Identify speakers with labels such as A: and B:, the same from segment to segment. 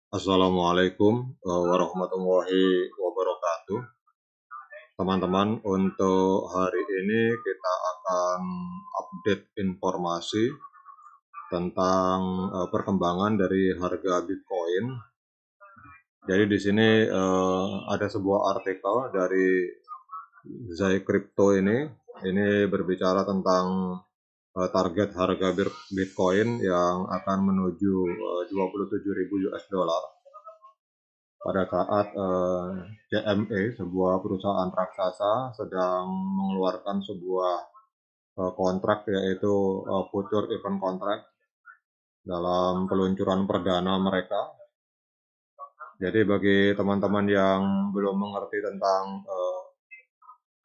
A: Assalamualaikum warahmatullahi wabarakatuh. Teman-teman, untuk hari ini kita akan update informasi tentang perkembangan dari harga Bitcoin. Jadi di sini ada sebuah artikel dari Zai Crypto ini. Ini berbicara tentang target harga Bitcoin yang akan menuju 27.000 US dollar pada saat CME, sebuah perusahaan raksasa, sedang mengeluarkan sebuah kontrak, yaitu future event contract dalam peluncuran perdana mereka. Jadi bagi teman-teman yang belum mengerti tentang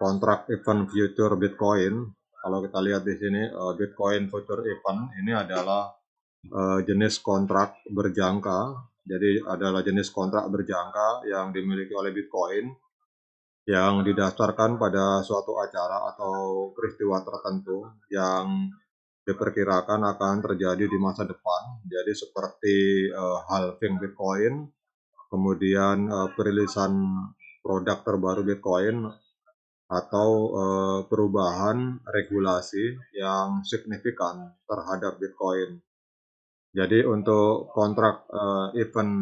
A: kontrak event future Bitcoin, kalau kita lihat di sini Bitcoin future event ini adalah jenis kontrak berjangka. Jadi adalah jenis kontrak berjangka yang dimiliki oleh Bitcoin yang didasarkan pada suatu acara atau peristiwa tertentu yang diperkirakan akan terjadi di masa depan. Jadi seperti halving Bitcoin, kemudian perilisan produk terbaru Bitcoin, atau perubahan regulasi yang signifikan terhadap Bitcoin. Jadi untuk kontrak event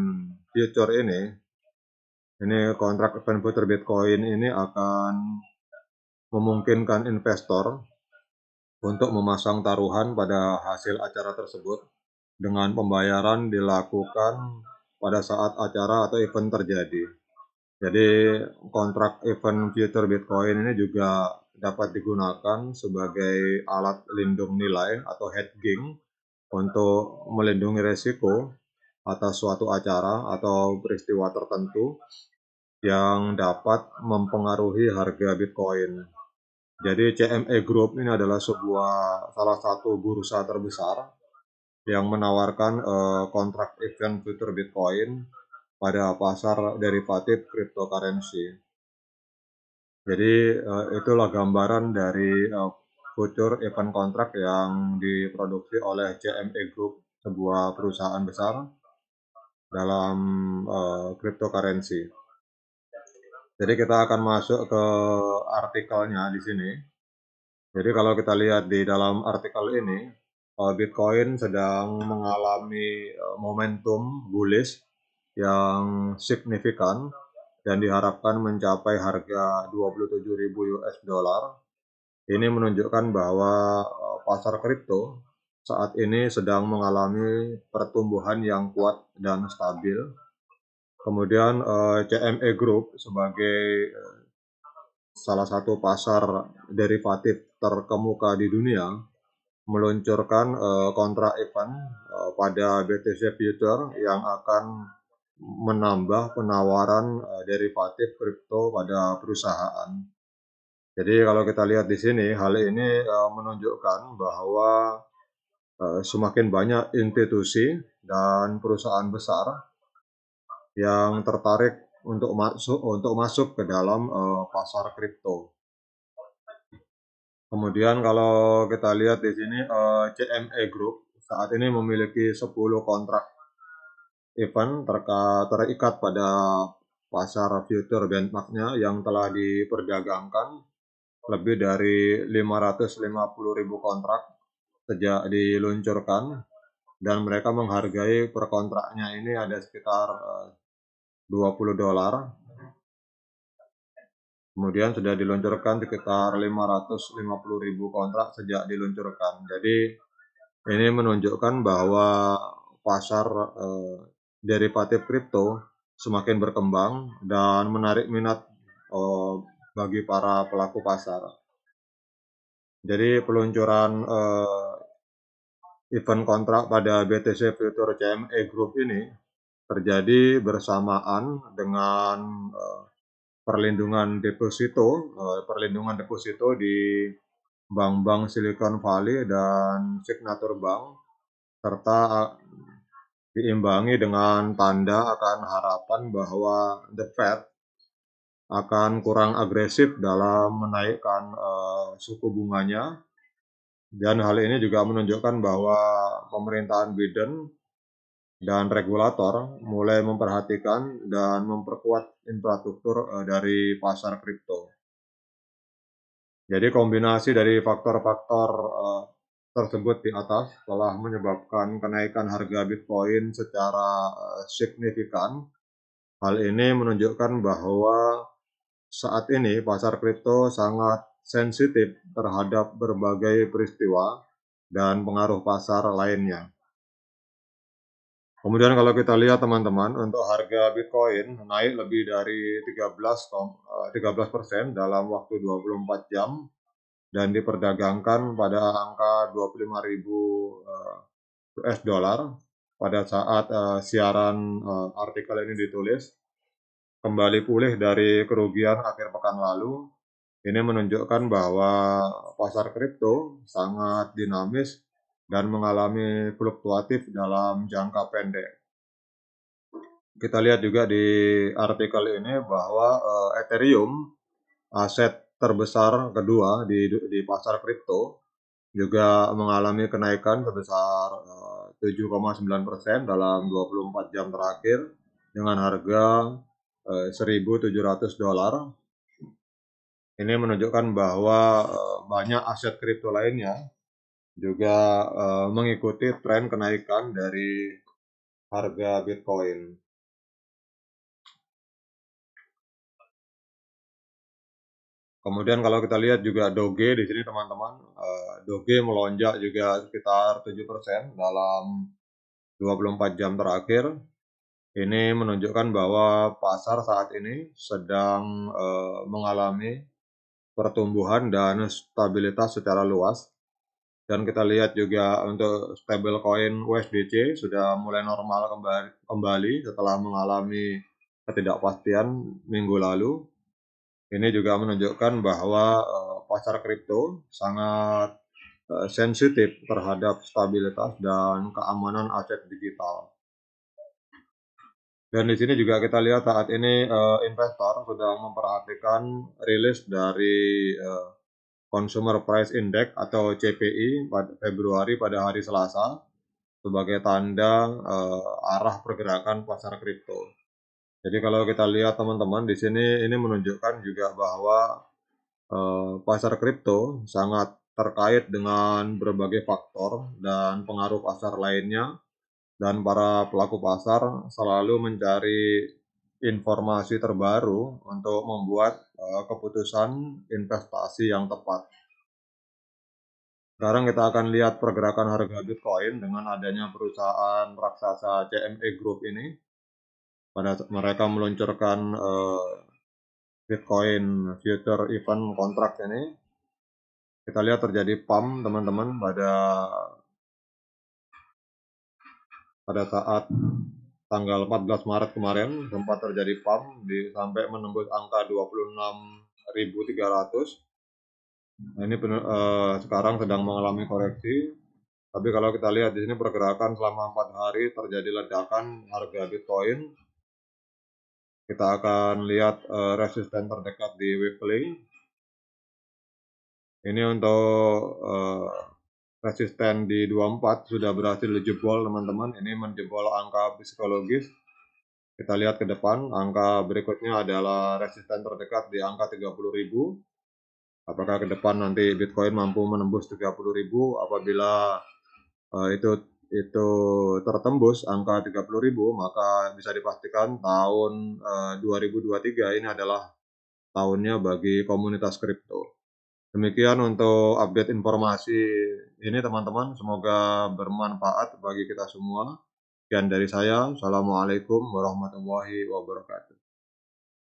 A: future ini kontrak event future Bitcoin ini akan memungkinkan investor untuk memasang taruhan pada hasil acara tersebut dengan pembayaran dilakukan pada saat acara atau event terjadi. Jadi kontrak event future Bitcoin ini juga dapat digunakan sebagai alat lindung nilai atau hedging untuk melindungi resiko atas suatu acara atau peristiwa tertentu yang dapat mempengaruhi harga Bitcoin. Jadi CME Group ini adalah salah satu bursa terbesar yang menawarkan kontrak event future Bitcoin pada pasar derivatif cryptocurrency. Jadi itulah gambaran dari future event contract yang diproduksi oleh CME Group, sebuah perusahaan besar dalam cryptocurrency. Jadi kita akan masuk ke artikelnya di sini. Jadi kalau kita lihat di dalam artikel ini, Bitcoin sedang mengalami momentum bullish yang signifikan dan diharapkan mencapai harga 27.000 US dollar. Ini menunjukkan bahwa pasar kripto saat ini sedang mengalami pertumbuhan yang kuat dan stabil. Kemudian CME Group sebagai salah satu pasar derivatif terkemuka di dunia meluncurkan kontrak event pada BTC Future yang akan menambah penawaran derivatif kripto pada perusahaan. Jadi kalau kita lihat di sini, hal ini menunjukkan bahwa semakin banyak institusi dan perusahaan besar yang tertarik untuk masuk ke dalam pasar kripto. Kemudian kalau kita lihat di sini, CME Group saat ini memiliki 10 kontrak event terikat pada pasar future benchmark-nya yang telah diperdagangkan lebih dari 550.000 kontrak sejak diluncurkan, dan mereka menghargai per kontraknya ini ada sekitar $20. Kemudian sudah diluncurkan sekitar 550.000 kontrak sejak diluncurkan. Jadi ini menunjukkan bahwa pasar derivatif kripto semakin berkembang dan menarik minat bagi para pelaku pasar. Jadi peluncuran event kontrak pada BTC Future CME Group ini terjadi bersamaan dengan perlindungan deposito di bank-bank Silicon Valley dan Signature Bank, serta diimbangi dengan tanda akan harapan bahwa The Fed akan kurang agresif dalam menaikkan suku bunganya, dan hal ini juga menunjukkan bahwa pemerintahan Biden dan regulator mulai memperhatikan dan memperkuat infrastruktur dari pasar kripto. Jadi kombinasi dari faktor-faktor tersebut di atas telah menyebabkan kenaikan harga Bitcoin secara signifikan. Hal ini menunjukkan bahwa saat ini pasar kripto sangat sensitif terhadap berbagai peristiwa dan pengaruh pasar lainnya. Kemudian kalau kita lihat teman-teman, untuk harga Bitcoin naik lebih dari 13% dalam waktu 24 jam dan diperdagangkan pada angka 25.000 US dollar pada saat siaran artikel ini ditulis. Kembali pulih dari kerugian akhir pekan lalu, ini menunjukkan bahwa pasar kripto sangat dinamis dan mengalami fluktuatif dalam jangka pendek. Kita lihat juga di artikel ini bahwa Ethereum, aset terbesar kedua di pasar kripto, juga mengalami kenaikan sebesar 7,9% dalam 24 jam terakhir dengan harga $1.700. Ini menunjukkan bahwa banyak aset kripto lainnya juga mengikuti tren kenaikan dari harga Bitcoin. Kemudian kalau kita lihat juga Doge di sini teman-teman, Doge melonjak juga sekitar 7% dalam 24 jam terakhir. Ini menunjukkan bahwa pasar saat ini sedang mengalami pertumbuhan dan stabilitas secara luas. Dan kita lihat juga untuk stablecoin USDC sudah mulai normal kembali setelah mengalami ketidakpastian minggu lalu. Ini juga menunjukkan bahwa pasar kripto sangat sensitif terhadap stabilitas dan keamanan aset digital. Dan di sini juga kita lihat saat ini investor sedang memperhatikan rilis dari Consumer Price Index atau CPI pada Februari pada hari Selasa sebagai tanda arah pergerakan pasar kripto. Jadi kalau kita lihat teman-teman di sini ini menunjukkan juga bahwa pasar kripto sangat terkait dengan berbagai faktor dan pengaruh pasar lainnya, dan para pelaku pasar selalu mencari informasi terbaru untuk membuat keputusan investasi yang tepat. Sekarang kita akan lihat pergerakan harga Bitcoin dengan adanya perusahaan raksasa CME Group ini. Mereka meluncurkan Bitcoin Future Event Contract ini. Kita lihat terjadi pump teman-teman pada saat tanggal 14 Maret kemarin sempat terjadi pump sampai menembus angka 26.300. Nah, ini sekarang sedang mengalami koreksi. Tapi kalau kita lihat di sini pergerakan selama 4 hari terjadi ledakan harga Bitcoin. Kita akan lihat resisten terdekat di weekly. Ini untuk resisten di 24 sudah berhasil dijebol teman-teman. Ini menjebol angka psikologis. Kita lihat ke depan, angka berikutnya adalah resisten terdekat di angka 30.000. Apakah ke depan nanti Bitcoin mampu menembus 30.000? Apabila itu tertembus angka 30.000, maka bisa dipastikan tahun 2023 ini adalah tahunnya bagi komunitas kripto. Demikian untuk update informasi ini teman-teman, semoga bermanfaat bagi kita semua. Sekian dari saya, Assalamualaikum warahmatullahi wabarakatuh.